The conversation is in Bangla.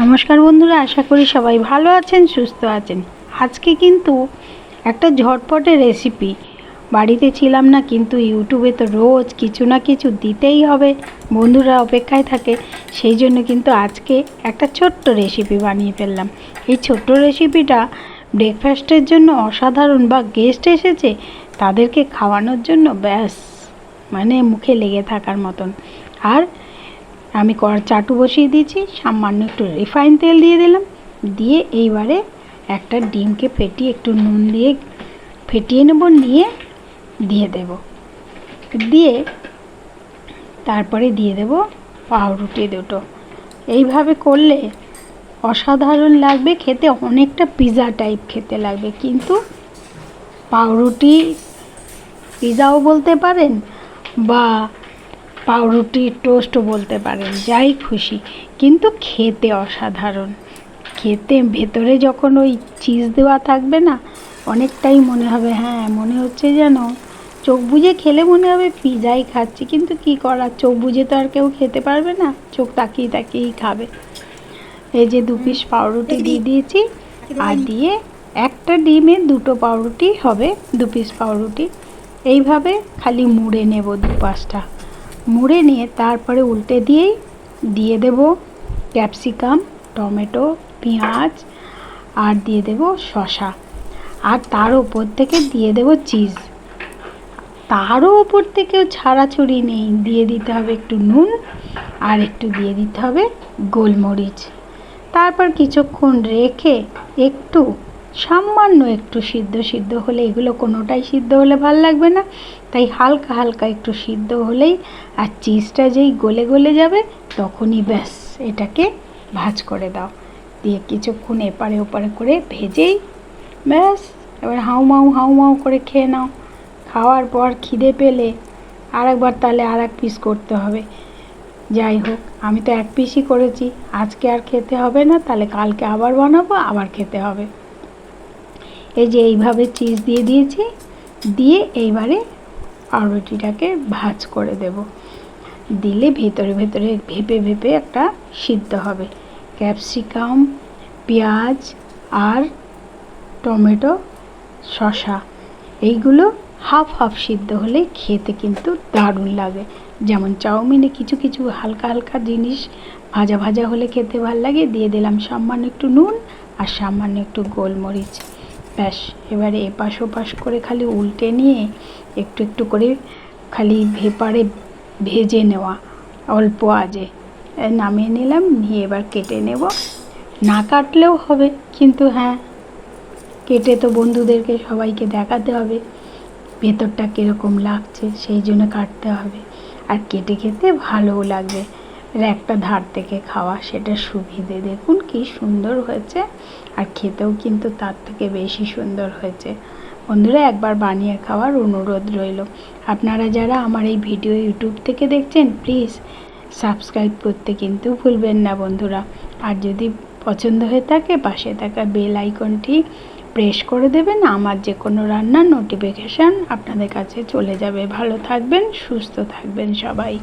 নমস্কার বন্ধুরা, আশা করি সবাই ভালো আছেন, সুস্থ আছেন। আজকে কিন্তু একটা ঝটপটের রেসিপি। বাড়িতে ছিলাম না, কিন্তু ইউটিউবে তো রোজ কিছু না কিছু দিতেই হবে, বন্ধুরা অপেক্ষায় থাকে। সেই জন্য কিন্তু আজকে একটা ছোট্ট রেসিপি বানিয়ে ফেললাম। এই ছোট্ট রেসিপিটা ব্রেকফাস্টের জন্য অসাধারণ, বা গেস্ট এসেছে তাদেরকে খাওয়ানোর জন্য ব্যাস মানে মুখে লেগে থাকার মতন। আর আমি চাটু বসিয়ে দিয়েছি, সামান্য একটু রিফাইন তেল দিয়ে দিলাম, দিয়ে এইবারে একটা ডিমকে ফেটিয়ে একটু নুন দিয়ে ফেটিয়ে নেব, নিয়ে দিয়ে দেব, দিয়ে তারপরে দিয়ে দেব পাউরুটি দুটো। এইভাবে করলে অসাধারণ লাগবে খেতে, অনেকটা পিৎজা টাইপ খেতে লাগবে। কিন্তু পাউরুটি পিৎজাও বলতে পারেন, বা পাউরুটি টোস্টও বলতে পারেন, যাই খুশি, কিন্তু খেতে অসাধারণ। খেতে ভেতরে যখন ওই চিজ দেওয়া থাকবে না, অনেকটাই মনে হবে, হ্যাঁ মনে হচ্ছে যেন চোখ বুজে খেলে মনে হবে পিৎজাই খাচ্ছি। কিন্তু কি করার, চোখ বুজে তো আর কেউ খেতে পারবে না, চোখ তাকিয়ে তাকিয়েই খাবে। এই যে 2 পিস পাউরুটি দিয়ে দিয়েছি, আর দিয়ে একটা ডিমে 2টো পাউরুটি হবে, 2 পিস পাউরুটি। এইভাবে খালি মুড়ে নেব 2-5টা, মুড়ে নিয়ে তারপরে উল্টে দিয়ে দেব ক্যাপসিকাম, টমেটো, পেঁয়াজ, আর দিয়ে দেব শসা, আর তার উপর থেকে দিয়ে দেব চিজ। তারও উপর থেকেও ছাড়াছড়ি নেই, দিয়ে দিতে হবে একটু নুন, আর একটু দিয়ে দিতে হবে গোলমরিচ। তারপর কিছুক্ষণ রেখে একটু সামান্য একটু সিদ্ধ হলে, এগুলো কোনোটাই সিদ্ধ হলে ভাল লাগবে না, তাই হালকা হালকা একটু সিদ্ধ হলেই, আর চিজটা যেই গলে গলে যাবে তখনই ব্যাস এটাকে ভাজ করে দাও। দিয়ে কিছুক্ষণ এপারে ওপারে করে ভেজেই ব্যাস এবার হাউ মাউ করে খেয়ে নাও। খাওয়ার পর খিদে পেলে আরেকবার তাহলে আর 1 পিস করতে হবে। যাই হোক, আমি তো 1 পিসই করেছি, আজকে আর খেতে হবে না, তাহলে কালকে আবার বানাবো, আবার খেতে হবে। এই যে এইভাবে চিজ দিয়ে দিয়েছি, দিয়ে এইবারে পাউরুটিটাকে ভাজ করে দেব। দিলে ভেতরে ভেতরে ভেপে একটা সিদ্ধ হবে। ক্যাপসিকাম, পেঁয়াজ আর টমেটো, শসা, এইগুলো হাফ হাফ সিদ্ধ হলে খেতে কিন্তু দারুণ লাগে। যেমন চাউমিনে কিছু কিছু হালকা হালকা জিনিস ভাজা ভাজা হলে খেতে ভাল লাগে। দিয়ে দিলাম সামান্য একটু নুন আর সামান্য একটু গোলমরিচ। ব্যাস এবারে এপাশ ওপাশ করে খালি উল্টে নিয়ে একটু একটু করে খালি ভেপারে ভেজে নেওয়া অল্প আঁচে। নামিয়ে নিলাম, নিয়ে এবার কেটে নেব। না কাটলেও হবে, কিন্তু হ্যাঁ কেটে তো বন্ধুদেরকে সবাইকে দেখাতে হবে ভেতরটা কীরকম লাগছে, সেই জন্য কাটতে হবে। আর কেটে খেতে ভালোও লাগবে, একটা ধার থেকে খাওয়া সেটা সুবিধে। দেখুন কি সুন্দর হয়েছে, আর খেতেও কিন্তু তার থেকে বেশি সুন্দর হয়েছে। বন্ধুরা, একবার বানিয়ে খাওয়ার অনুরোধ রইল। আপনারা যারা আমার এই ভিডিও ইউটিউব থেকে দেখছেন, প্লিজ সাবস্ক্রাইব করতে কিন্তু ভুলবেন না বন্ধুরা। আর যদি পছন্দ হয়ে থাকে, পাশে থাকা বেল আইকনটি প্রেস করে দেবেন, আমার যে কোনো রান্নার নোটিফিকেশান আপনাদের কাছে চলে যাবে। ভালো থাকবেন, সুস্থ থাকবেন সবাই।